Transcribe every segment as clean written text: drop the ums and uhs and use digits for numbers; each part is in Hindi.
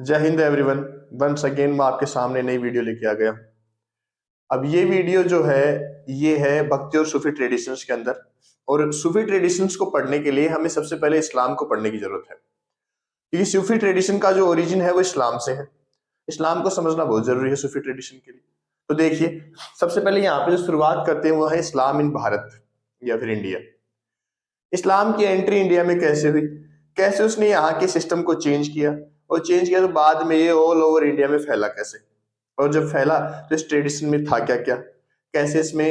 जय हिंद एवरीवन। वंस अगेन मैं आपके सामने नई वीडियो लेके आ गया। अब ये वीडियो जो है ये है भक्ति और सूफी ट्रेडिशंस के अंदर। और सूफी ट्रेडिशंस को पढ़ने के लिए हमें सबसे पहले इस्लाम को पढ़ने की जरूरत है, क्योंकि सूफी ट्रेडिशन का जो ओरिजिन है वो इस्लाम से है। इस्लाम को समझना बहुत जरूरी है सूफी ट्रेडिशन के लिए। तो देखिए, सबसे पहले यहाँ पे जो शुरुआत करते हैं वो है इस्लाम इन भारत या फिर इंडिया। इस्लाम की एंट्री इंडिया में कैसे हुई, कैसे उसने यहाँ के सिस्टम को चेंज किया, और चेंज किया तो बाद में ये ऑल ओवर इंडिया में फैला कैसे, और जब फैला तो इस ट्रेडिशन में था क्या क्या, कैसे इसमें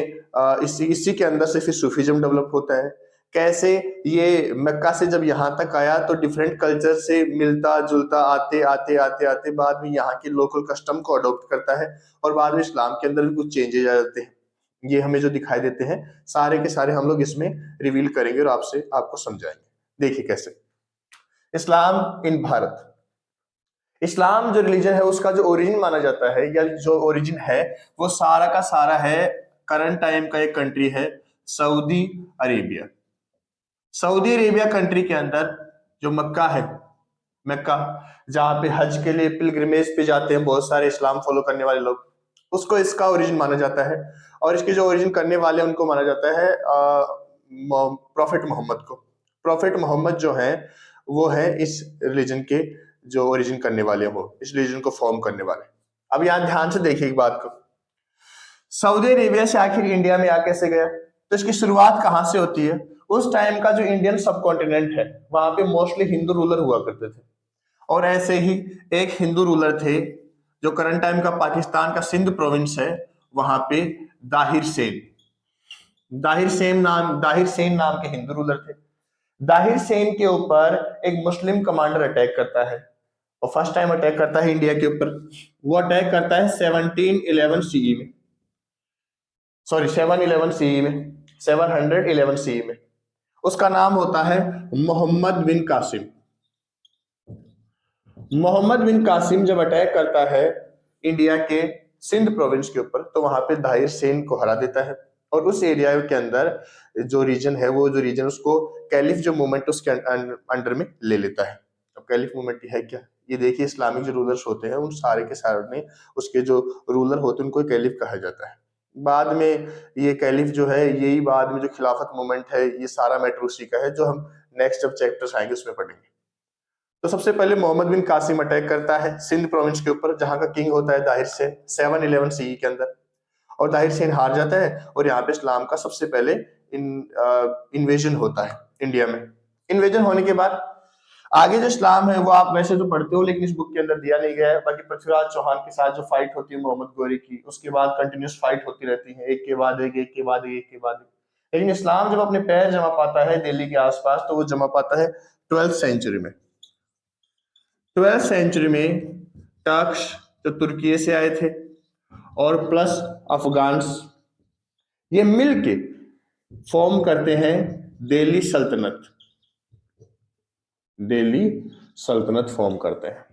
इसी के अंदर से फिर सूफीज्म डेवलप होता है, कैसे ये मक्का से जब यहाँ तक आया तो डिफरेंट कल्चर से मिलता जुलता आते आते आते आते बाद में यहाँ के लोकल कस्टम को अडॉप्ट करता है, और बाद में इस्लाम के अंदर भी कुछ चेंजेज आ जाते हैं। ये हमें जो दिखाई देते हैं सारे के सारे हम लोग इसमें रिवील करेंगे और आपको समझाएंगे। देखिए कैसे इस्लाम इन भारत। इस्लाम जो रिलीजन है उसका जो ओरिजिन माना जाता है या जो ओरिजिन है वो सारा का सारा है करंट टाइम का एक कंट्री है Saudi Arabia. Saudi Arabia country के अंदर जो मक्का है, मक्का जहाँ पे हज के लिए पिलग्रिमेज पे जाते हैं बहुत सारे इस्लाम फॉलो करने वाले लोग, उसको इसका ओरिजिन माना जाता है। और इसके जो ओरिजिन करने वाले हैं उनको माना जाता है प्रॉफिट मोहम्मद को। प्रॉफिट मोहम्मद जो है वो है इस रिलीजन के जो ओरिजिन करने वाले हो, इस रिलीजन को फॉर्म करने वाले। अब यहाँ ध्यान से देखिए एक बात को, सऊदी अरेबिया से आखिर इंडिया में आ कैसे गया, तो इसकी शुरुआत कहाँ से होती है। उस टाइम का जो इंडियन सब कॉन्टिनेंट है वहां पे मोस्टली हिंदू रूलर हुआ करते थे, और ऐसे ही एक हिंदू रूलर थे जो करंट टाइम का पाकिस्तान का सिंध प्रोविंस है, वहां पे दाहिर सेन, दाहिर सेन नाम के हिंदू रूलर थे। दाहिर सेन के ऊपर एक मुस्लिम कमांडर अटैक करता है, और फर्स्ट टाइम अटैक करता है इंडिया के ऊपर। वो अटैक करता है 1711 सीई में, सॉरी 711 सीई में, 711 सीई में। उसका नाम होता है मोहम्मद बिन कासिम। मोहम्मद बिन कासिम जब अटैक करता है इंडिया के सिंध प्रोविंस के ऊपर तो वहां पे दाहिर सेन को हरा देता है, और उस एरिया के अंदर जो रीजन है वो जो रीजन उसको कैलिफ जो मूवमेंट उसके अंडर में ले लेता है। अब कैलिफ मूवमेंट है क्या, ये देखिए इस्लामिक जो रूलर्स होते हैं उन सारे के सारे ने उसके जो रूलर होते हैं उनको कैलिफ कहा जाता है। बाद में ये कैलिफ जो है यही बाद में जो खिलाफत मूवमेंट है ये सारा मैटर उसी का है, जो हम नेक्स्ट जब चैप्टर्स आएंगे उसमें पढ़ेंगे। तो सबसे पहले मोहम्मद बिन कासिम अटैक करता है सिंध प्रोविंस के ऊपर जहां का किंग होता है दाहिर सेन 711 सीई के अंदर, और दाहिर सेन हार जाता है, और यहाँ पे इस्लाम का सबसे पहले इन्वेजन होता है इंडिया में। इन्वेजन होने के बाद आगे जो इस्लाम है वो आप वैसे तो पढ़ते हो लेकिन इस बुक के अंदर दिया नहीं गया है। बाकी पृथ्वीराज चौहान के साथ जो फाइट होती है मोहम्मद गोरी की, उसके बाद कंटिन्यूस फाइट होती रहती है, एक के बाद एक, एक के बाद एक, एक के बाद एक। लेकिन इस्लाम जब अपने पैर जमा पाता है दिल्ली के आसपास तो वो जमा पाता है 12th सेंचुरी में। 12th सेंचुरी में टर्क्स जो तुर्की से आए थे और प्लस अफगान्स, ये मिलके फॉर्म करते हैं दिल्ली सल्तनत। दिल्ली सल्तनत फॉर्म करते हैं।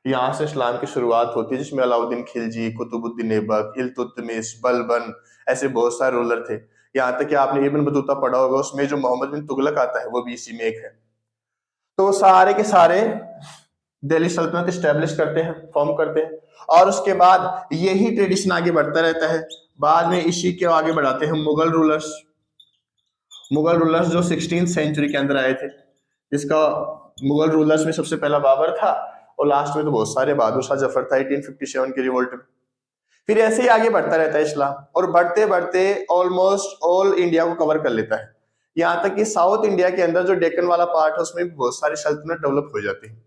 यहाँ से इस्लाम की शुरुआत होती है जिसमें अलाउद्दीन खिलजी, कुतुबुद्दीन ऐबक, इल्तुतमिश, बलबन, ऐसे बहुत सारे रूलर थे। यहाँ तक कि आपने इब्न बतूता पढ़ा होगा, उसमें जो मोहम्मद बिन तुगलक आता है वो भी इसी में एक है। तो सारे के सारे दिल्ली सल्तनत स्टैब्लिश करते हैं, फॉर्म करते हैं, और उसके बाद यही ट्रेडिशन आगे बढ़ता रहता है। बाद में इसी के आगे बढ़ाते हैं मुगल रूलर्स। मुगल रूलर्स जो 16th सेंचुरी के अंदर आए थे, जिसका मुगल रूलर्स में सबसे पहला बाबर था, और लास्ट में तो बहुत सारे, बहादुर शाह जफर था 1857 के रिवोल्ट में। फिर ऐसे ही आगे बढ़ता रहता है इस्लाम, और बढ़ते बढ़ते ऑलमोस्ट ऑल इंडिया को कवर कर लेता है। यहाँ तक कि साउथ इंडिया के अंदर जो डेक्कन वाला पार्ट है उसमें भी बहुत सारी सल्तनत डेवलप हो जाती है।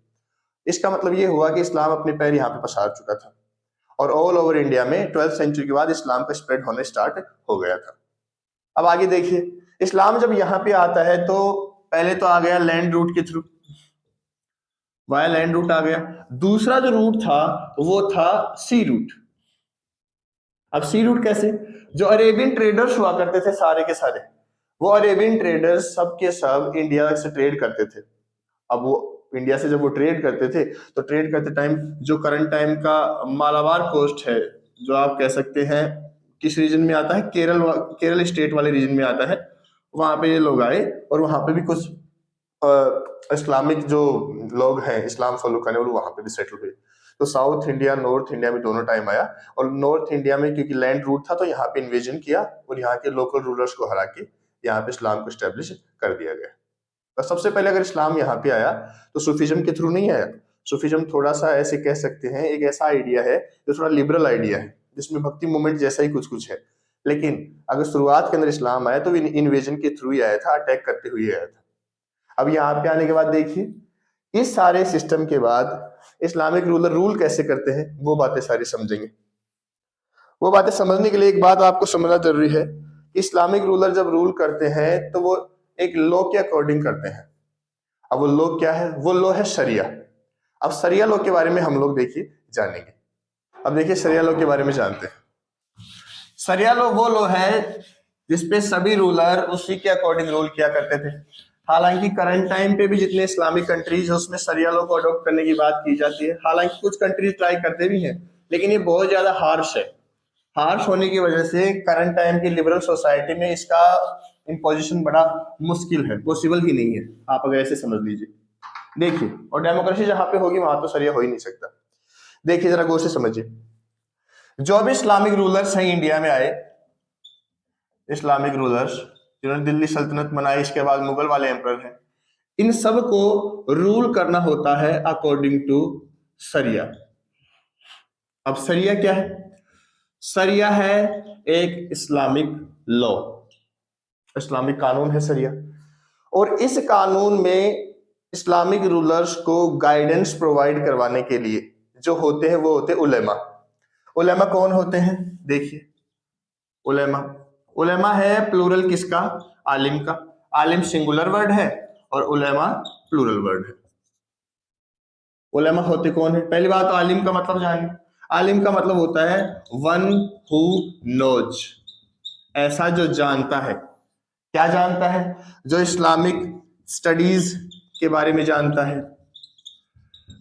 इसका मतलब ये हुआ कि इस्लाम अपने पैर यहाँ पे पसार चुका था, और ऑल ओवर इंडिया में 12th सेंचुरी के बाद इस्लाम का स्प्रेड होने स्टार्ट हो गया था। अब आगे देखिए, इस्लाम जब यहाँ पे आता है तो पहले तो आ गया लैंड रूट के थ्रू, वाया लैंड रूट आ गया। दूसरा जो रूट था वो था सी रूट। अब सी रूट कैसे, जो अरेबियन ट्रेडर्स हुआ करते थे सारे के सारे, वो अरेबियन ट्रेडर्स सब के सब इंडिया से ट्रेड करते थे। अब वो इंडिया से जब वो ट्रेड करते थे तो ट्रेड करते टाइम जो करंट टाइम का मालाबार कोस्ट है, जो आप कह सकते हैं किस रीजन में आता है, केरल स्टेट वाले रीजन में आता है, वहां पे ये लोग आए और वहां पे भी कुछ इस्लामिक जो लोग हैं, इस्लाम फॉलो करने वाले, वहां पे भी सेटल हुए। तो साउथ इंडिया, नॉर्थ इंडिया में दोनों टाइम आया, और नॉर्थ इंडिया में क्योंकि लैंड रूट था तो यहाँ पे इन्वेजन किया और यहाँ के लोकल रूलर्स को हरा के यहाँ पे इस्लाम को स्टेब्लिश कर दिया गया। और सबसे पहले अगर इस्लाम यहाँ पे आया तो सूफिज्म के थ्रू नहीं आया। सूफिज्म थोड़ा सा ऐसे कह सकते हैं, एक ऐसा आइडिया है जो थोड़ा लिबरल आइडिया है, जिसमें भक्ति मूवमेंट जैसा ही कुछ कुछ है। लेकिन अगर शुरुआत के अंदर इस्लाम आया तो इन्वेजन के थ्रू ही आया था, अटैक करते हुए आया था। अब यहाँ पे आने के बाद देखिए, इस सारे सिस्टम के बाद इस्लामिक रूलर रूल कैसे करते हैं, वो बातें सारी समझेंगे। वो बातें समझने के लिए एक बात आपको समझना जरूरी है, इस्लामिक रूलर जब रूल करते हैं तो वो एक लॉ के अकॉर्डिंग करते हैं। अब वो लॉ क्या है? वो लॉ है शरिया। अब शरिया लॉ के बारे में हम लोग देखिए जानेंगे। अब देखिए शरिया लॉ के बारे में जानते हैं। शरिया लॉ वो लॉ है जिसपे सभी रूलर उसी के अकॉर्डिंग रूल किया करते थे। हालांकि करंट टाइम पे भी जितने इस्लामिक कंट्रीज है उसमें शरिया लॉ को अडॉप्ट करने की बात की जाती है। हालांकि कुछ कंट्रीज ट्राई करते भी हैं, लेकिन ये बहुत ज्यादा हार्श है। हार्श होने की वजह से करंट टाइम की लिबरल सोसाइटी में इसका इम्पोजिशन बड़ा मुश्किल है, पॉसिबल ही नहीं है। आप अगर ऐसे समझ लीजिए, देखिए, और डेमोक्रेसी जहां पे होगी वहां तो शरिया हो ही नहीं सकता। देखिए जरा गौर से समझिए, जो भी इस्लामिक रूलर्स हैं इंडिया में आए, इस्लामिक रूलर्स जिन्होंने दिल्ली सल्तनत बनाई, इसके बाद मुगल वाले एम्परर हैं, इन सब को रूल करना होता है अकॉर्डिंग टू शरिया। अब शरिया क्या है? शरिया है एक इस्लामिक लॉ, इस्लामिक कानून है शरिया। और इस कानून में इस्लामिक रूलर्स को गाइडेंस प्रोवाइड करवाने के लिए जो होते हैं वो होते हैं उलेमा। उलेमा कौन होते हैं? देखिए, उलेमा, उलेमा है प्लूरल किसका? आलिम का। आलिम सिंगुलर वर्ड है और उलेमा प्लूरल वर्ड है। उलेमा होते कौन है? पहली बात, आलिम का मतलब जानिए। आलिम का मतलब होता है वन हु नोज, ऐसा जो जानता है। क्या जानता है? जो इस्लामिक स्टडीज के बारे में जानता है,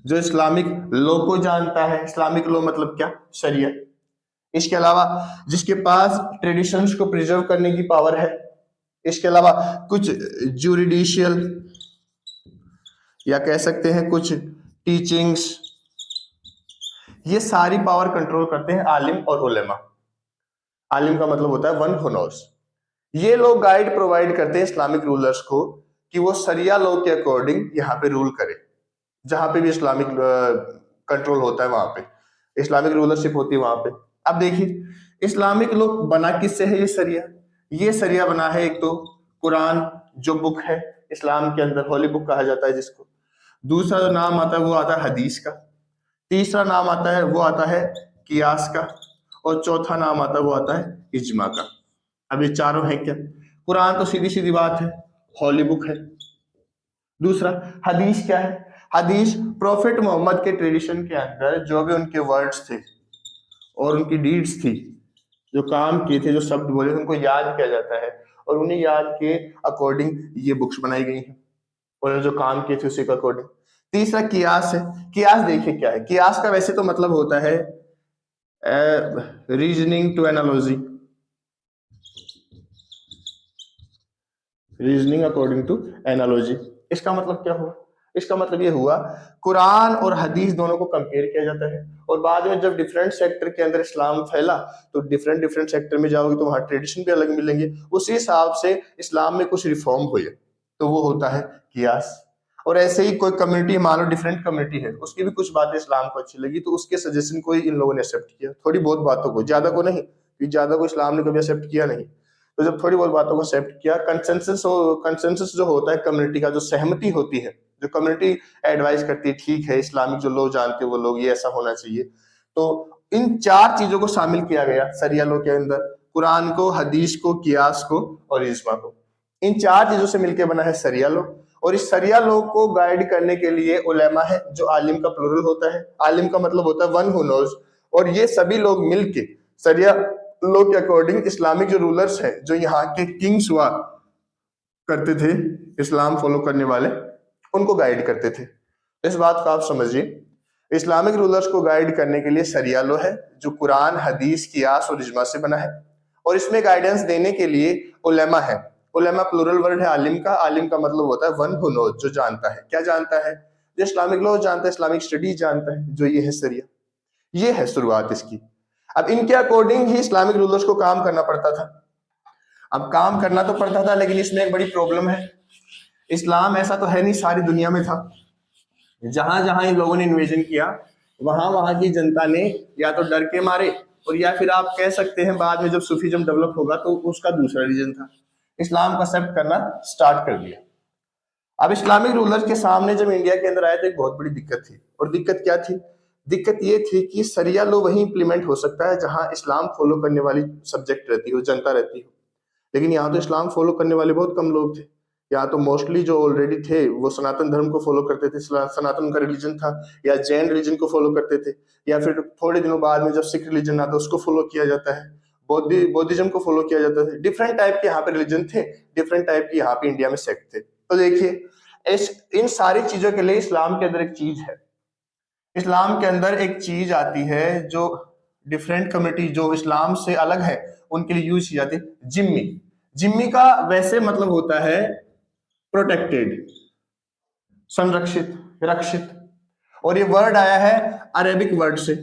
जो इस्लामिक लॉ को जानता है। इस्लामिक लॉ मतलब क्या? शरिया। इसके अलावा जिसके पास ट्रेडिशंस को प्रिजर्व करने की पावर है। इसके अलावा कुछ जुरिडिशियल या कह सकते हैं कुछ टीचिंग्स, ये सारी पावर कंट्रोल करते हैं आलिम और उलेमा। आलिम का मतलब होता है वन हु नोस। ये लोग गाइड प्रोवाइड करते हैं इस्लामिक रूलर्स को कि वो शरिया लॉ के अकॉर्डिंग यहाँ पे रूल करे। जहां पे भी इस्लामिक कंट्रोल होता है वहां पे इस्लामिक रूलरशिप होती है वहां पे। अब देखिए, इस्लामिक लॉ बना किससे है? ये शरिया। ये शरिया बना है एक तो कुरान जो बुक है इस्लाम के अंदर, होली बुक कहा जाता है जिसको। दूसरा जो नाम आता है वो आता है हदीस का। तीसरा नाम आता है वो आता है कियास का। और चौथा नाम आता है वो आता है इज्मा का। अब ये चारों हैं क्या? कुरान तो सीधी सीधी बात है, होली बुक है। दूसरा हदीस क्या है? हदीस प्रॉफिट मोहम्मद के ट्रेडिशन के अंदर जो भी उनके वर्ड्स थे और उनकी डीड्स थी, जो काम किए थे, जो शब्द बोले थे, उनको याद किया जाता है और उन्हें याद के अकॉर्डिंग ये बुक्स बनाई गई हैं। उन्होंने जो काम किए थे उसी के अकॉर्डिंग। तीसरा कियास है। कियास देखिए क्या है? कियास का वैसे तो मतलब होता है reasoning to analogy, reasoning according to analogy. इसका मतलब क्या हुआ? इसका मतलब ये हुआ कुरान और हदीस दोनों को कंपेयर किया जाता है, और बाद में जब डिफरेंट सेक्टर के अंदर इस्लाम फैला तो डिफरेंट डिफरेंट सेक्टर में जाओगे तो वहां ट्रेडिशन भी अलग मिलेंगे, उसी हिसाब से इस्लाम में कुछ रिफॉर्म हुए, तो वो होता है कियास। और ऐसे ही कोई कम्युनिटी, मान लो डिफरेंट कम्युनिटी है, उसकी भी कुछ बातें इस्लाम को अच्छी लगी तो उसके सजेशन को ही इन लोगों ने एक्सेप्ट किया, थोड़ी बहुत बातों को, ज्यादा को नहीं, क्योंकि ज्यादा को इस्लाम ने कभी एक्सेप्ट किया नहीं। तो जब थोड़ी बहुत बातों को एक्सेप्ट किया, कंसेंसस जो होता है कम्युनिटी का, जो सहमति होती है, जो कम्युनिटी एडवाइस करती है, ठीक है इस्लामिक जो लोग जानते हैं वो लोग, ये ऐसा होना चाहिए। तो इन चार चीजों को शामिल किया गया शरिया लॉ के अंदर, कुरान को, हदीस को, कियास को और इज्मा को। इन चार चीजों से मिलकर बना है शरिया लॉ। और इस शरिया लॉ को गाइड करने के लिए उलेमा है, जो आलिम का प्लूरल होता है। आलिम का मतलब होता है वन हु नोज। और ये सभी लोग मिलके शरिया लॉ के अकॉर्डिंग इस्लामिक जो रूलर्स हैं, जो यहाँ के किंग्स हुआ करते थे इस्लाम फॉलो करने वाले, उनको गाइड करते थे। इस बात को आप समझिए, इस्लामिक रूलर्स को गाइड करने के लिए शरिया लॉ है जो कुरान, हदीस, कियास और इज्मा से बना है। और इसमें गाइडेंस देने के लिए उलेमा है। उलेमा प्लूरल वर्ड है आलिम का। आलिम का मतलब होता है वन हु नोज, जो जानता है। क्या जानता है? जो इस्लामिक लॉ जानता है, इस्लामिक स्टडीज जानता है, जो ये है सरिया। ये है शुरुआत इसकी। अब इनके अकॉर्डिंग ही इस्लामिक रूलर्स को काम करना पड़ता था। अब काम करना तो पड़ता था, लेकिन इसमें एक बड़ी प्रॉब्लम है। इस्लाम ऐसा तो है नहीं सारी दुनिया में था। जहां जहां इन लोगों ने इन्वेजन किया, वहां वहां की जनता ने या तो डर के मारे, और या फिर आप कह सकते हैं बाद में जब सूफीज्म डेवलप होगा तो उसका दूसरा रीजन था, इस्लाम को एक्सेप्ट करना स्टार्ट कर दिया। अब इस्लामिक रूलर्स के सामने जब इंडिया के अंदर आए तो एक बहुत बड़ी दिक्कत थी। और दिक्कत क्या थी? दिक्कत ये थी कि सरिया लॉ वहीं इंप्लीमेंट हो सकता है जहां इस्लाम फॉलो करने वाली सब्जेक्ट रहती हो, जनता रहती हो। लेकिन यहाँ तो इस्लाम फॉलो करने वाले बहुत कम लोग थे। यहाँ तो मोस्टली जो ऑलरेडी थे वो सनातन धर्म को फॉलो करते थे, सनातन का रिलीजन था, या जैन रिलीजन को फॉलो करते थे, या फिर थोड़े दिनों बाद में जब सिख रिलीजन आता उसको फॉलो किया जाता है, बौद्धिज्म को फॉलो किया जाता है। डिफरेंट टाइप के यहाँ पे रिलीजन थे, डिफरेंट टाइप की यहाँ पे इंडिया में सेक्ट थे। तो देखिए इस इन सारी चीजों के लिए इस्लाम के अंदर एक चीज है, इस्लाम के अंदर एक चीज आती है जो डिफरेंट कम्युनिटी जो इस्लाम से अलग है उनके लिए यूज की जाती है, जिम्मी। जिम्मी का वैसे मतलब होता है प्रोटेक्टेड, संरक्षित, रक्षित। और ये वर्ड आया है अरेबिक वर्ड से।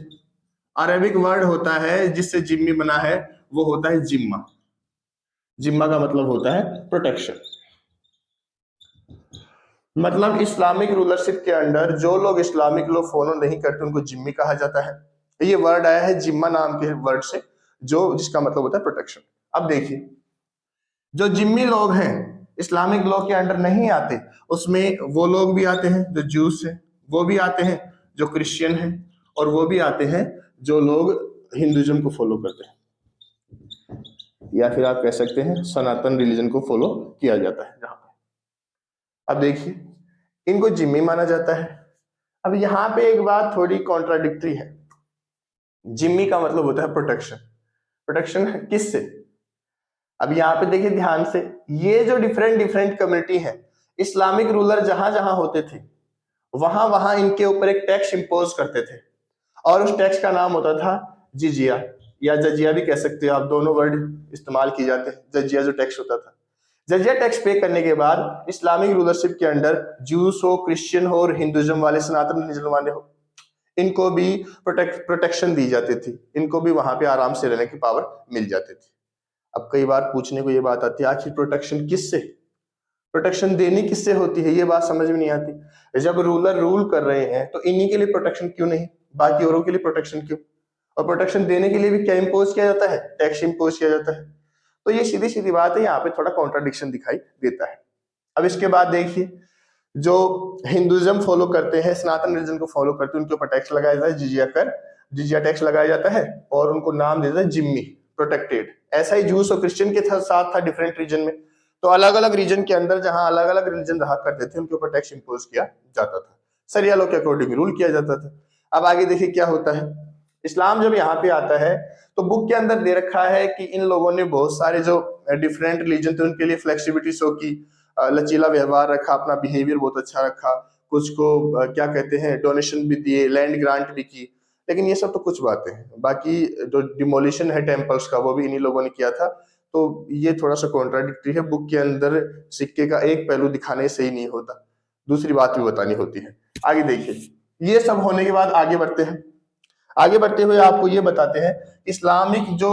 अरेबिक वर्ड होता है जिससे जिम्मी बना है, वो होता है जिम्मा। जिम्मा का मतलब होता है प्रोटेक्शन। मतलब इस्लामिक रूलरशिप के अंडर जो लोग इस्लामिक लॉ फॉलो नहीं करते उनको जिम्मी कहा जाता है। ये वर्ड आया है जिम्मा नाम के वर्ड से, जो जिसका मतलब होता है प्रोटेक्शन। अब देखिए जो जिम्मी लोग हैं इस्लामिक लॉ के अंडर नहीं आते, उसमें वो लोग भी आते हैं जो जूस हैं, वो भी आते हैं जो क्रिश्चियन हैं, और वो भी आते हैं जो लोग हिंदुइज्म को फॉलो करते हैं, या फिर आप कह सकते हैं सनातन रिलीजन को फॉलो किया जाता है जहां पे। अब देखिए इनको जिम्मी माना जाता है। अब यहाँ पे एक बात थोड़ी कॉन्ट्राडिक्टरी है। जिम्मी का मतलब होता है प्रोटेक्शन। प्रोटेक्शन किससे? अब यहाँ पे देखिए ध्यान से, ये जो डिफरेंट डिफरेंट कम्युनिटी है, इस्लामिक रूलर जहां जहां होते थे वहां वहां इनके ऊपर एक टैक्स इंपोज करते थे, और उस टैक्स का नाम होता था जिजिया, या जजिया भी कह सकते हो आप, दोनों वर्ड इस्तेमाल किए जाते हैं। जजिया जो टैक्स होता था, जजिया टैक्स पे करने के बाद इस्लामिक रूलरशिप के अंडर जूस हो, क्रिश्चियन हो, और हिंदुइज्म वाले, सनातन रिलीजन वाले हो, इनको भी प्रोटेक्शन दी जाती थी, इनको भी वहां पे आराम से रहने की पावर मिल जाती थी। अब कई बार पूछने को ये बात आती है आखिर प्रोटेक्शन किससे, प्रोटेक्शन देनी किससे होती है, ये बात समझ में नहीं आती। जब रूलर रूल कर रहे हैं तो इन्हीं के लिए प्रोटेक्शन क्यों नहीं, बाकी औरों के लिए प्रोटेक्शन क्यों? और प्रोटेक्शन देने के लिए भी क्या इंपोज किया जाता है? टैक्स इंपोज किया जाता है। तो ये सीधी सीधी बात है, यहाँ पे थोड़ा कॉन्ट्राडिक्शन दिखाई देता है। अब इसके बाद देखिए जो हिंदुइज्म फॉलो करते हैं, सनातन रिलीजन को फॉलो करते हैं, उनके ऊपर टैक्स लगाया जाता है, जिजिया कर, जिजिया टैक्स लगाया जाता है, और उनको नाम देता है जिम्मी, प्रोटेक्टेड। ऐसा ही जूस और क्रिश्चियन के साथ था डिफरेंट रीजन में। तो अलग अलग रीजन के अंदर जहां अलग अलग रिलीजन रहा करते थे उनके ऊपर टैक्स इंपोज किया जाता था, सरिया लॉ के अकॉर्डिंग रूल किया जाता था। अब आगे देखिए क्या होता है। इस्लाम जब यहाँ पे आता है तो बुक के अंदर दे रखा है कि इन लोगों ने बहुत सारे जो डिफरेंट रिलीजन थे उनके लिए फ्लेक्सिबिलिटी शो की, लचीला व्यवहार रखा, अपना बिहेवियर बहुत अच्छा रखा, कुछ को क्या कहते हैं डोनेशन भी दिए, लैंड ग्रांट भी की। लेकिन ये सब तो कुछ बातें हैं, बाकी जो डिमोलिशन है टेम्पल्स का वो भी इन्हीं लोगों ने किया था। तो ये थोड़ा सा कॉन्ट्राडिक्टरी है, बुक के अंदर सिक्के का एक पहलू दिखाने सही नहीं होता, दूसरी बात भी बतानी होती है। आगे देखिए ये सब होने के बाद आगे बढ़ते हैं। आगे बढ़ते हुए आपको ये बताते हैं इस्लामिक जो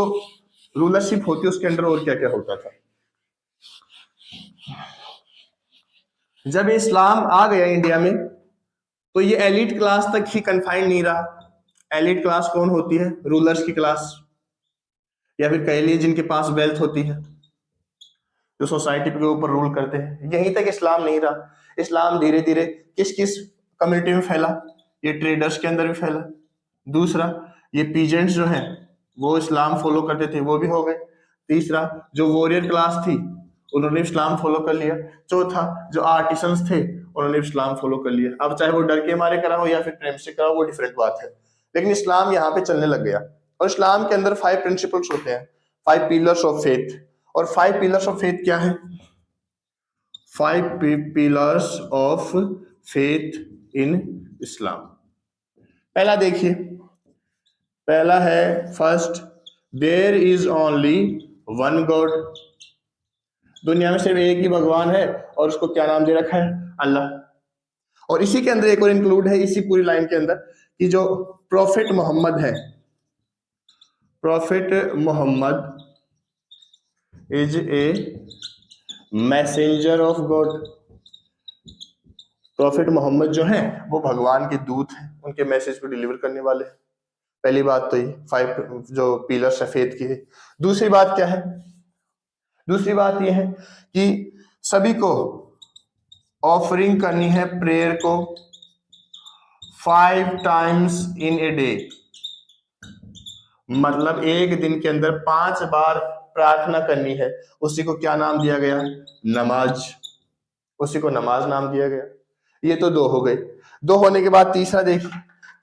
रूलरशिप होती है उसके अंदर और क्या क्या होता था। जब इस्लाम आ गया इंडिया में तो ये एलिट क्लास तक ही कन्फाइंड नहीं रहा। एलिट क्लास कौन होती है? रूलर्स की क्लास, या फिर कह लीजिए जिनके पास वेल्थ होती है, जो सोसाइटी के ऊपर रूल करते हैं। यहीं तक इस्लाम नहीं रहा। इस्लाम धीरे धीरे किस किस कम्युनिटी में फैला? ये ट्रेडर्स के अंदर भी फैला। दूसरा ये पीजेंट्स जो हैं वो इस्लाम फॉलो करते थे, वो भी हो गए। तीसरा जो वॉरियर क्लास थी उन्होंने इस्लाम फॉलो कर लिया। चौथा जो आर्टिसंस थे उन्होंने इस्लाम फॉलो कर लिया। अब चाहे वो डर के मारे करा हो या फिर प्रेम से करा हो वो डिफरेंट बात है, लेकिन इस्लाम यहाँ पे चलने लग गया। और इस्लाम के अंदर 5 प्रिंसिपल्स होते हैं, 5 पिलर्स ऑफ फेथ। और 5 पिलर्स ऑफ फेथ क्या है? 5 pillars of faith in Islam. पहला देखिए, पहला है first, there is only one God. दुनिया में सिर्फ एक ही भगवान है और उसको क्या नाम दे रखा है? अल्लाह। और इसी के अंदर एक और इंक्लूड है, इसी पूरी लाइन के अंदर, कि जो प्रॉफिट मोहम्मद है, prophet Muhammad is a messenger of God. Prophet Muhammad जो है वो भगवान के दूत हैं, उनके मैसेज को डिलीवर करने वाले हैं। पहली बात तो ये 5 जो पिलर सफेद की है। दूसरी बात क्या है? दूसरी बात ये है कि सभी को ऑफरिंग करनी है प्रेयर को 5 टाइम्स इन ए डे, मतलब एक दिन के अंदर 5 बार प्रार्थना करनी है। उसी को क्या नाम दिया गया? नमाज। उसी को नमाज नाम दिया गया। ये तो 2 हो गए। 2 होने के बाद तीसरा देखिए,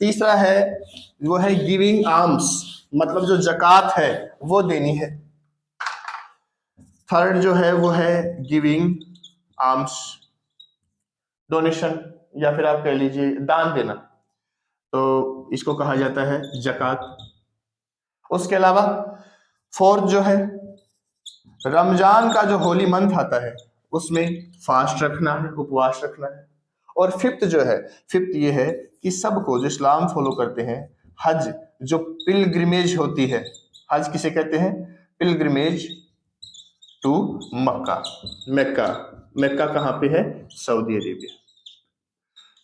तीसरा है वो है गिविंग आर्म्स, मतलब जो जकात है वो देनी है। थर्ड जो है वो है गिविंग आर्म्स, डोनेशन, या फिर आप कह लीजिए दान देना, तो इसको कहा जाता है जकात। उसके अलावा फोर्थ जो है रमजान का जो होली मंथ आता है उसमें फास्ट रखना है, उपवास रखना है। और फिफ्थ जो है, फिफ्थ ये है कि सबको जो इस्लाम फॉलो करते हैं, हज जो पिलग्रिमेज होती है, हज किसे कहते हैं? पिलग्रिमेज टू मक्का, मक्का। मक्का कहाँ पे है? Saudi Arabia.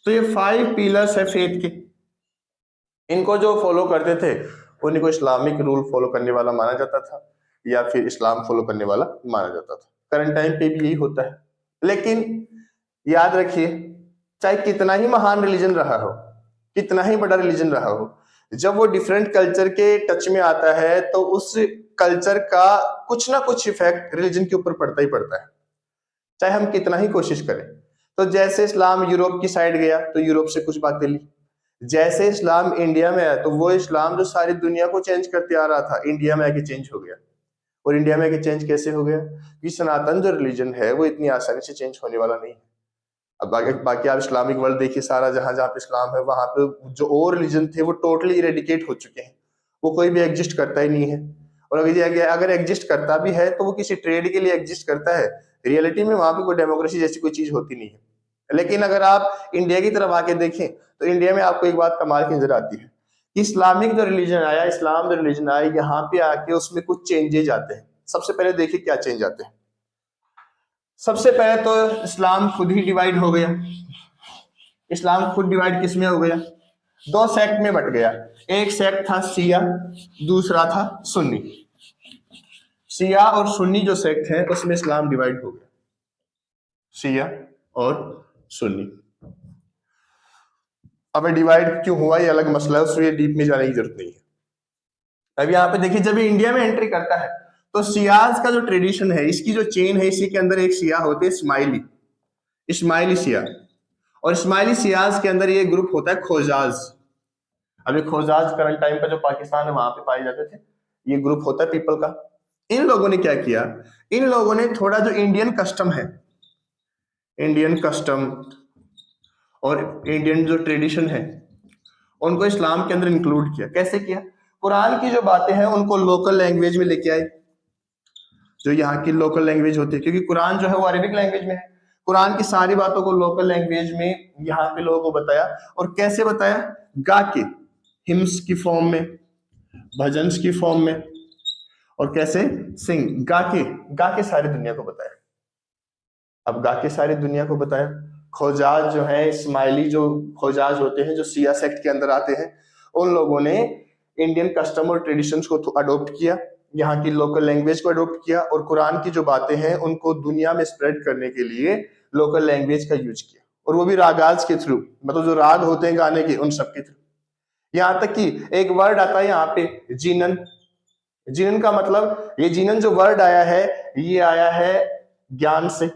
तो ये 5 पिलर्स है फेथ के। इनको जो फॉलो करते थे उन्हीं को इस्लामिक रूल फॉलो करने वाला माना जाता था, या फिर इस्लाम फॉलो करने वाला माना जाता था। करंट टाइम पे भी यही होता है। लेकिन याद रखिए, चाहे कितना ही महान रिलीजन रहा हो, कितना ही बड़ा रिलीजन रहा हो, जब वो डिफरेंट कल्चर के टच में आता है तो उस कल्चर का कुछ ना कुछ इफेक्ट रिलीजन के ऊपर पड़ता ही पड़ता है, चाहे हम कितना ही कोशिश करें। तो जैसे इस्लाम यूरोप की साइड गया तो यूरोप से कुछ बातें ली, जैसे इस्लाम इंडिया में आया तो वो इस्लाम जो सारी दुनिया को चेंज करते आ रहा था इंडिया में आके चेंज हो गया। और इंडिया में आके चेंज कैसे हो गया? कि सनातन जो रिलीजन है वो इतनी आसानी से चेंज होने वाला नहीं है। अब बाकी आप इस्लामिक वर्ल्ड देखिए, सारा जहां जहां पे इस्लाम है वहां पे जो और रिलीजन थे वो टोटली इरेडिकेट हो चुके हैं, वो कोई भी एग्जिस्ट करता ही नहीं है। और अगर एग्जिस्ट करता भी है तो वो किसी ट्रेड के लिए एग्जिस्ट करता है, रियलिटी में वहां पे कोई डेमोक्रेसी जैसी कोई चीज होती नहीं है। लेकिन अगर आप इंडिया की तरफ आके देखें तो इंडिया में आपको एक बात कमाल की नजर आती है कि इस्लामिक जो रिलीजन आया, इस्लाम जो रिलीजन आया, यहाँ पे आके उसमें कुछ चेंजेज आते हैं। सबसे पहले देखिए क्या चेंज आते हैं। सबसे पहले तो इस्लाम खुद ही डिवाइड हो गया। इस्लाम खुद डिवाइड किस में हो गया? 2 सेक्ट में बट गया। एक सेक्ट था शिया, दूसरा था सुन्नी। शिया और सुन्नी जो सेक्ट है उसमें इस्लाम डिवाइड हो गया, शिया और सुन्नी। अब डिवाइड क्यों हुआ ये अलग मसला है, उसमें डीप में जाने की जरूरत नहीं है। अब यहाँ पे देखिए, जब ये इंडिया में एंट्री करता है तो सियाज का जो ट्रेडिशन है, इसकी जो चेन है, इसी के अंदर एक शिया होते हैं इस्माइली, इस्माइली शिया। और इस्माइली सियाज के अंदर ये ग्रुप होता है खोजाज। अब ये खोजाज करंट टाइम पर जो पाकिस्तान है वहां पे पाए जाते थे, ये ग्रुप होता है पीपल का। इन लोगों ने क्या किया? इन लोगों ने थोड़ा जो इंडियन कस्टम है, इंडियन कस्टम और इंडियन जो ट्रेडिशन है उनको इस्लाम के अंदर इंक्लूड किया। कैसे किया? कुरान की जो बातें हैं उनको लोकल लैंग्वेज में लेके आए, जो यहाँ की लोकल लैंग्वेज होती है, क्योंकि कुरान जो है वो अरेबिक लैंग्वेज में है। कुरान की सारी बातों को लोकल लैंग्वेज में यहाँ पे लोगों को बताया। और कैसे बताया? गा के, हिम्स की फॉर्म में, भजन्स की फॉर्म में, और कैसे? सिंग, गा के सारी दुनिया को बताया। अब गा के सारी दुनिया को बताया। खोजाज जो है, इस्माइली जो खोजाज होते हैं, जो सिया सेक्ट के अंदर आते हैं, उन लोगों ने इंडियन कस्टम और ट्रेडिशंस को अडोप्ट किया, यहाँ की लोकल लैंग्वेज को अडोप्ट किया, और कुरान की जो बातें हैं उनको दुनिया में स्प्रेड करने के लिए लोकल लैंग्वेज का यूज किया। और वो भी रागाज के थ्रू, मतलब जो राग होते हैं गाने के, उन सब के थ्रू। यहाँ तक कि एक वर्ड आता है यहाँ पे जीनन। जीनन का मतलब, ये जीनन जो वर्ड आया है ये आया है ज्ञान से।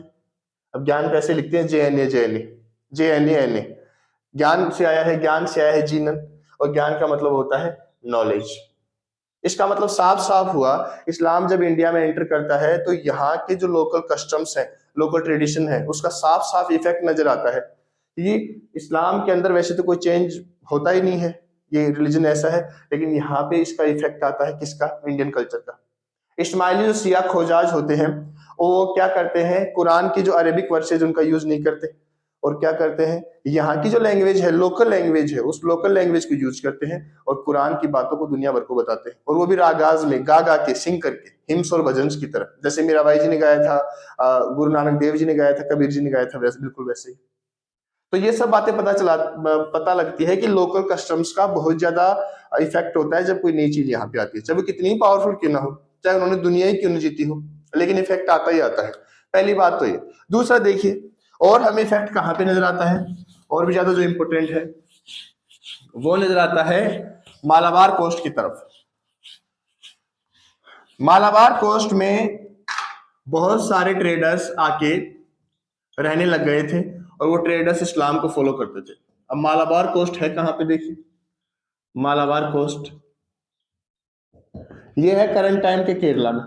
अब ज्ञान कैसे लिखते हैं? JNA, JNA। ज्ञान से आया है, ज्ञान से आया है जीनन। और ज्ञान का मतलब होता है नॉलेज। इसका मतलब साफ साफ हुआ, इस्लाम जब इंडिया में एंटर करता है तो यहाँ के जो लोकल कस्टम्स हैं, लोकल ट्रेडिशन है, उसका साफ साफ इफेक्ट नजर आता है। ये इस्लाम के अंदर वैसे तो कोई चेंज होता ही नहीं है, ये रिलीजन ऐसा है, लेकिन यहाँ पे इसका इफेक्ट आता है किसका? इंडियन कल्चर का। इस्माइली जो सिया खोजाज होते हैं वो क्या करते हैं, कुरान की जो अरेबिक वर्सेज उनका यूज नहीं करते, और क्या करते हैं, यहाँ की जो लैंग्वेज है, लोकल लैंग्वेज है, उस लोकल लैंग्वेज को यूज करते हैं और कुरान की बातों को दुनिया भर को बताते हैं, और वो भी रागाज में गा गा के, सिंग करके, हिम्स और भजन्स की तरह, जैसे मीरा बाई जी ने गाया था, गुरु नानक देव जी ने गाया था, कबीर जी ने गाया था, वैसे बिल्कुल वैसे ही। तो ये सब बातें पता लगती है कि लोकल कस्टम्स का बहुत ज्यादा इफेक्ट होता है जब कोई नई चीज यहाँ पे आती है, चाहे वो कितनी पावरफुल क्यों ना हो, चाहे उन्होंने दुनिया ही क्यों नहीं जीती हो, लेकिन इफेक्ट आता ही आता है। पहली बात तो ये। दूसरा देखिए, और हमें इफेक्ट कहाँ पे नजर आता है, और भी ज्यादा जो इंपॉर्टेंट है वो नजर आता है मालाबार कोस्ट की तरफ। मालाबार कोस्ट में बहुत सारे ट्रेडर्स आके रहने लग गए थे और वो ट्रेडर्स इस्लाम को फॉलो करते थे। अब मालाबार कोस्ट है कहाँ पे, देखिए मालाबार कोस्ट ये है करंट टाइम के केरला में।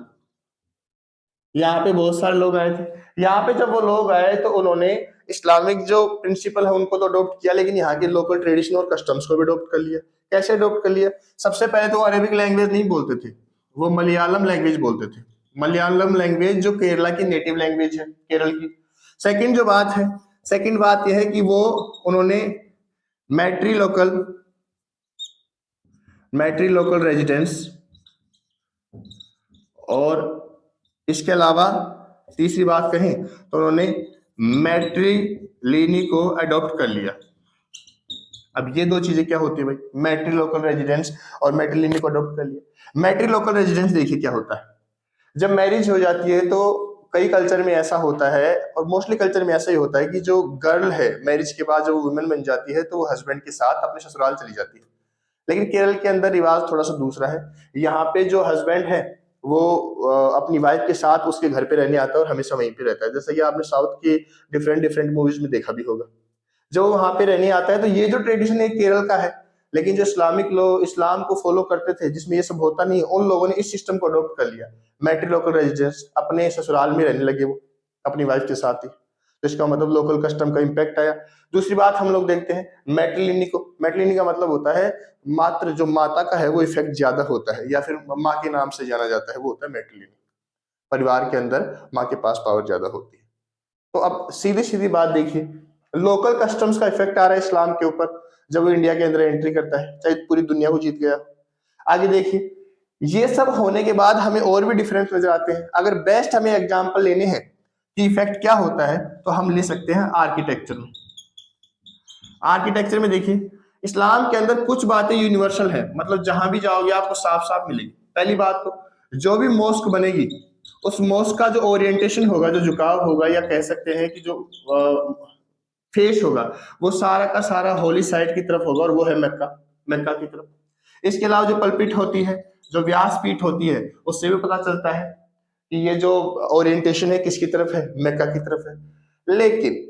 यहाँ पे बहुत सारे लोग आए थे। यहाँ पे जब वो लोग आए तो उन्होंने इस्लामिक जो प्रिंसिपल है उनको तो अडॉप्ट किया, लेकिन यहाँ के लोकल ट्रेडिशन और कस्टम्स को भी अडॉप्ट कर लिया। कैसे अडॉप्ट कर लिया? सबसे पहले तो अरेबिक लैंग्वेज नहीं बोलते थे, वो मलयालम लैंग्वेज बोलते थे। मलयालम लैंग्वेज जो केरला की नेटिव लैंग्वेज है, केरल की। सेकंड बात यह है कि वो उन्होंने मैट्री लोकल रेजिडेंस, और इसके अलावा तीसरी बात कहें तो उन्होंने मैट्रिलिनी को अडॉप्ट कर लिया। अब ये दो चीजें क्या होती है भाई, मैट्री लोकल रेजिडेंस और मैट्रिलिनी को अडॉप्ट कर लिया। मैट्री लोकल रेजिडेंस देखिए क्या होता है, जब मैरिज हो जाती है तो कई कल्चर में ऐसा होता है, और मोस्टली कल्चर में ऐसा ही होता है कि जो गर्ल है मैरिज के बाद जब वो वुमेन बन जाती है तो वो हस्बैंड के साथ अपने ससुराल चली जाती है। लेकिन केरल के अंदर रिवाज थोड़ा सा दूसरा है। यहाँ पे जो हस्बैंड है वो अपनी वाइफ के साथ उसके घर पे रहने आता है और हमेशा वहीं पे रहता है, जैसे कि आपने साउथ की डिफरेंट डिफरेंट मूवीज में देखा भी होगा। जो वहां पे रहने आता है, तो ये जो ट्रेडिशन है केरल का है। लेकिन जो इस्लामिक लोग इस्लाम को फॉलो करते थे जिसमें ये सब होता नहीं, उन लोगों ने इस सिस्टम को अडॉप्ट कर लिया। मैट्री लोकल रेजिडेंस, अपने ससुराल में रहने लगे वो अपनी वाइफ के साथ ही, तो इसका मतलब लोकल कस्टम का इम्पैक्ट आया। दूसरी बात हम लोग देखते हैं मैट्रिलिनी को। मैट्रिलिनी का मतलब होता है मात्र, जो माता का है वो इफेक्ट ज्यादा होता है, या फिर माँ के नाम से जाना जाता है, वो होता है मैट्रिलिनी। परिवार के अंदर माँ के पास पावर ज्यादा होती है। तो अब सीधी सीधी बात देखिए, लोकल कस्टम्स का इफेक्ट आ रहा है इस्लाम के ऊपर जब वो इंडिया के अंदर एंट्री करता है, चाहे पूरी दुनिया को जीत गया। आगे देखिए, ये सब होने के बाद हमें और भी डिफरेंस नजर आते हैं। अगर बेस्ट हमें एग्जांपल लेने हैं कि इफेक्ट क्या होता है, तो हम ले सकते हैं आर्किटेक्चर में। आर्किटेक्चर में देखिए, इस्लाम के अंदर कुछ बातें यूनिवर्सल है, मतलब जहां भी जाओगे आपको साफ साफ मिलेगी। पहली बात तो जो भी मॉस्क बनेगी, उस मॉस्क का जो ओरिएंटेशन होगा, जो झुकाव होगा, या कह सकते हैं कि जो फेस होगा, वो सारा का सारा होली साइड की तरफ होगा, और वो है मक्का, मक्का की तरफ। इसके अलावा जो पलपिट होती है, जो व्यासपीठ होती है, उससे भी पता चलता है कि ये जो ओरिएंटेशन है किसकी तरफ है, मक्का की तरफ है। लेकिन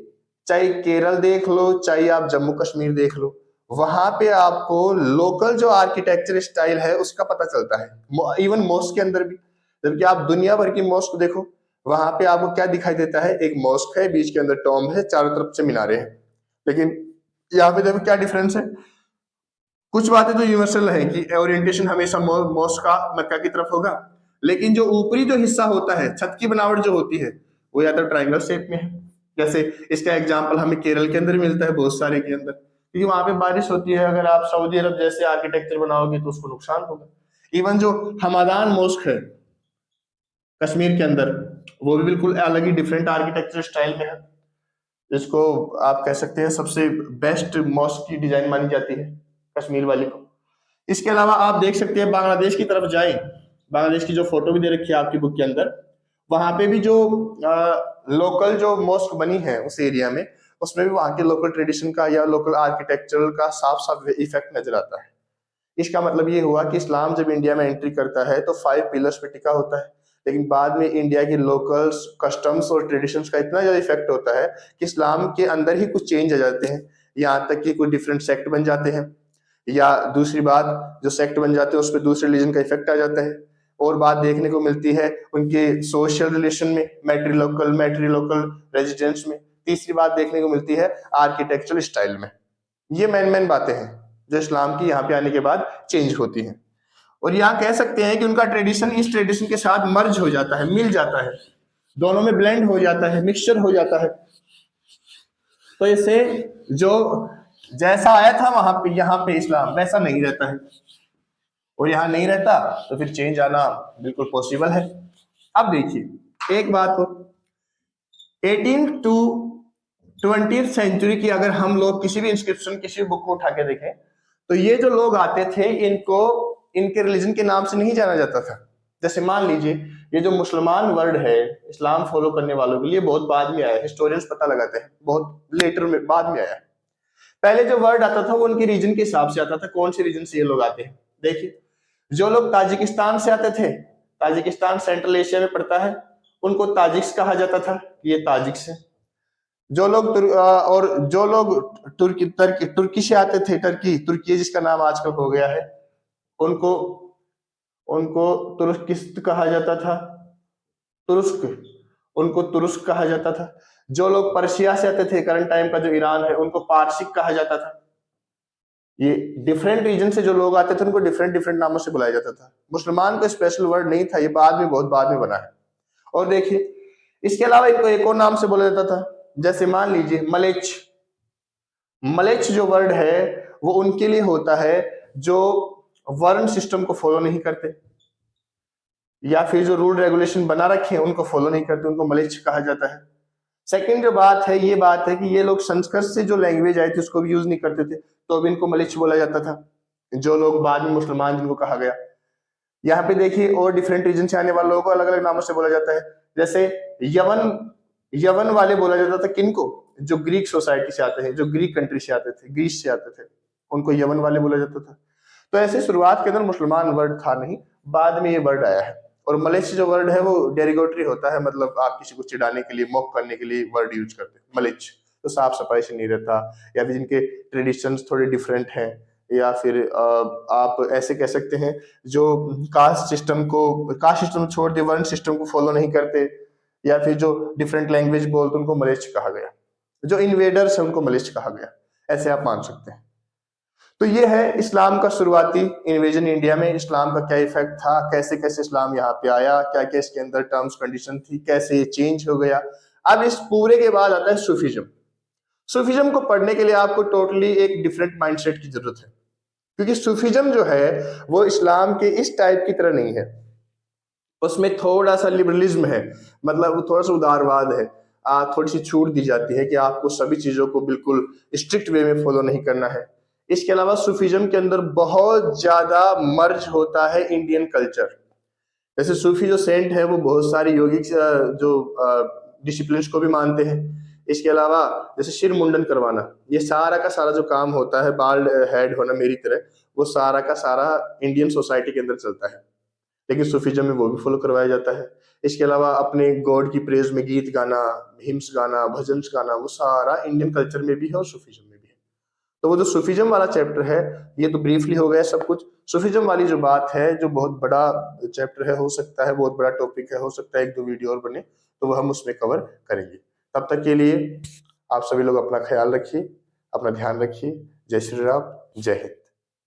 चाहे केरल देख लो, चाहे आप जम्मू कश्मीर देख लो, वहां पे आपको लोकल जो आर्किटेक्चर स्टाइल है उसका पता चलता है, इवन मॉस्क के अंदर भी। जबकि आप दुनिया भर की मॉस्क देखो, वहां पे आपको क्या दिखाई देता है, एक मॉस्क है, बीच के अंदर टॉम है, चारों तरफ से मीनारे हैं। लेकिन यहाँ पे देखो क्या डिफरेंस है। कुछ बातें तो यूनिवर्सल है कि ओरिएंटेशन हमेशा मॉस्क का मक्का की तरफ होगा, लेकिन जो ऊपरी जो हिस्सा होता है, छत की बनावट जो होती है, वो या तो ट्रायंगल शेप में है। जैसे इसका एग्जांपल हमें केरल के अंदर मिलता है, बहुत सारे के अंदर, क्योंकि वहां पे बारिश होती है। अगर आप सऊदी अरब जैसे आर्किटेक्चर बनाओगे तो उसको नुकसान होगा। इवन जो हमादान मॉस्क है कश्मीर के अंदर, वो भी बिल्कुल अलग ही डिफरेंट आर्किटेक्चर स्टाइल में है, जिसको आप कह सकते हैं सबसे बेस्ट मॉस्क की डिजाइन मानी जाती है कश्मीर वाली को। इसके अलावा आप देख सकते हैं बांग्लादेश की तरफ जाएं, बांग्लादेश की जो फोटो भी दे रखी है आपकी बुक के अंदर, वहां पे भी जो लोकल जो मॉस्क बनी है उस एरिया में, उसमें भी वहां के लोकल ट्रेडिशन का या लोकल आर्किटेक्चरल का साफ साफ इफेक्ट नजर आता है। इसका मतलब ये हुआ कि इस्लाम जब इंडिया में एंट्री करता है तो 5 पिलर्स पे टिका होता है, लेकिन बाद में इंडिया की लोकल्स कस्टम्स और ट्रेडिशंस का इतना ज्यादा इफेक्ट होता है कि इस्लाम के अंदर ही कुछ चेंज आ जाते हैं, यहाँ तक कि कुछ डिफरेंट सेक्ट बन जाते हैं, या दूसरी बात जो सेक्ट बन जाते हैं उस पर दूसरे रिलीजन का इफेक्ट आ जाता है। और बात देखने को मिलती है उनके सोशल रिलेशन में, मैट्री लोकल रेजिडेंस में। तीसरी बात देखने को मिलती है आर्किटेक्चरल स्टाइल में। ये मेन मेन बातें हैं जो इस्लाम की यहाँ पे आने के बाद चेंज होती हैं। और यहाँ कह सकते हैं कि उनका ट्रेडिशन इस ट्रेडिशन के साथ मर्ज हो जाता है, मिल जाता है, दोनों में ब्लेंड हो जाता है, मिक्सचर हो जाता है। तो इससे जो जैसा आया था वहां पे यहाँ पे इस्लाम वैसा नहीं रहता है, और यहाँ नहीं रहता तो फिर चेंज आना बिल्कुल पॉसिबल है। अब देखिए एक बात हो, 18 टू 20th सेंचुरी की अगर हम लोग किसी भी इंस्क्रिप्शन, किसी बुक को उठा के देखें, तो ये जो लोग आते थे इनको इनके रिलीजन के नाम से नहीं जाना जाता था। जैसे मान लीजिए ये जो मुसलमान वर्ड है इस्लाम फॉलो करने वालों के लिए बहुत बाद में आया, हिस्टोरियंस पता लगाते हैं बहुत लेटर में, बाद में आया। पहले जो वर्ड आता था वो उनके रीजन के हिसाब से आता था, कौन से रीजन से ये लोग आते हैं। देखिए जो लोग ताजिकिस्तान से आते थे, ताजिकिस्तान सेंट्रल एशिया में पड़ता है, उनको ताजिक्स कहा जाता था, ये ताजिक्स है। जो लोग और जो लोग तुर्की से आते थे, तुर्की जिसका नाम आजकल हो गया है, उनको उनको तुर्किस्त कहा जाता था, तुरुस्क, उनको तुरुस्क कहा जाता था। जो लोग पर्शिया से आते थे, करंट टाइम का जो ईरान है, उनको पारसिक कहा जाता था। ये डिफरेंट रीजन से जो लोग आते थे उनको डिफरेंट डिफरेंट नामों से बुलाया जाता था। मुसलमान को स्पेशल वर्ड नहीं था, ये बाद में, बहुत बाद में बना है। और देखिए इसके अलावा इनको एक और नाम से बोला जाता था, जैसे मान लीजिए मलेच। मलेच जो वर्ड है वो उनके लिए होता है जो वर्ण सिस्टम को फॉलो नहीं करते, या फिर जो रूल रेगुलेशन बना रखे हैं उनको फॉलो नहीं करते, उनको मलेच कहा जाता है। सेकंड जो बात है, ये बात है कि ये लोग संस्कृत से जो लैंग्वेज आई थी उसको भी यूज नहीं करते थे, तो अब इनको मलेच बोला जाता था, जो लोग बाद में मुसलमान जिनको कहा गया। यहाँ पे देखिए और डिफरेंट रीजन से आने वाले लोगों को अलग अलग नामों से बोला जाता है। जैसे यवन, यवन वाले बोला जाता था किनको, जो ग्रीक सोसाइटी से आते हैं, जो ग्रीक कंट्री से आते थे, ग्रीस से आते थे, उनको यवन वाले बोला जाता था। तो ऐसे शुरुआत के अंदर मुसलमान वर्ड था नहीं, बाद में ये वर्ड आया है। और मलेच जो वर्ड है वो डेरिगेटरी होता है, मतलब आप किसी को चिढ़ाने के लिए, मॉक करने के लिए वर्ड यूज करते हैं मलेच। तो साफ सफाई से नहीं रहता, या फिर जिनके ट्रेडिशंस थोड़े डिफरेंट हैं, या फिर आप ऐसे कह सकते हैं जो कास्ट सिस्टम छोड़ के वर्ण सिस्टम को फॉलो नहीं करते, या फिर जो डिफरेंट लैंग्वेज बोलते उनको मलेच कहा गया, जो इन्वेडर्स है उनको मलेच कहा गया, ऐसे आप मान सकते हैं। तो ये है इस्लाम का शुरुआती इन्वेजन इंडिया में, इस्लाम का क्या इफेक्ट था, कैसे कैसे इस्लाम यहाँ पे आया, क्या क्या इसके अंदर टर्म्स कंडीशन थी, कैसे ये चेंज हो गया। अब इस पूरे के बाद आता है सूफिज्म। सूफिज्म को पढ़ने के लिए आपको टोटली एक डिफरेंट माइंडसेट की जरूरत है, क्योंकि सूफिज्म जो है वो इस्लाम के इस टाइप की तरह नहीं है, उसमें थोड़ा सा लिबरलिज्म है, मतलब थोड़ा सा उदारवाद है, थोड़ी सी छूट दी जाती है कि आपको सभी चीजों को बिल्कुल स्ट्रिक्ट वे में फॉलो नहीं करना है। इसके अलावा सूफिज्म के अंदर बहुत ज्यादा मर्ज होता है इंडियन कल्चर। जैसे सूफी जो सेंट है वो बहुत सारी योगिक जो डिसिप्लिन को भी मानते हैं। इसके अलावा जैसे सिर मुंडन करवाना, ये सारा का सारा जो काम होता है, बाल्ड हेड होना मेरी तरह, वो सारा का सारा इंडियन सोसाइटी के अंदर चलता है, लेकिन सूफिज्म में वो भी फॉलो करवाया जाता है। इसके अलावा अपने गॉड की प्रेज में गीत गाना, हिम्स गाना, भजन गाना, वो सारा इंडियन कल्चर में भी है और सूफिज्म में भी है। तो वो जो सूफिज्म वाला चैप्टर है, ये तो ब्रीफली हो गया सब कुछ। सूफिज्म वाली जो बात है, जो बहुत बड़ा चैप्टर है, हो सकता है बहुत बड़ा टॉपिक है, हो सकता है एक दो वीडियो और बने तो वो हम उसमें कवर करेंगे। तब तक के लिए आप सभी लोग अपना ख्याल रखिए, अपना ध्यान रखिए। जय श्री राम, जय हिंद।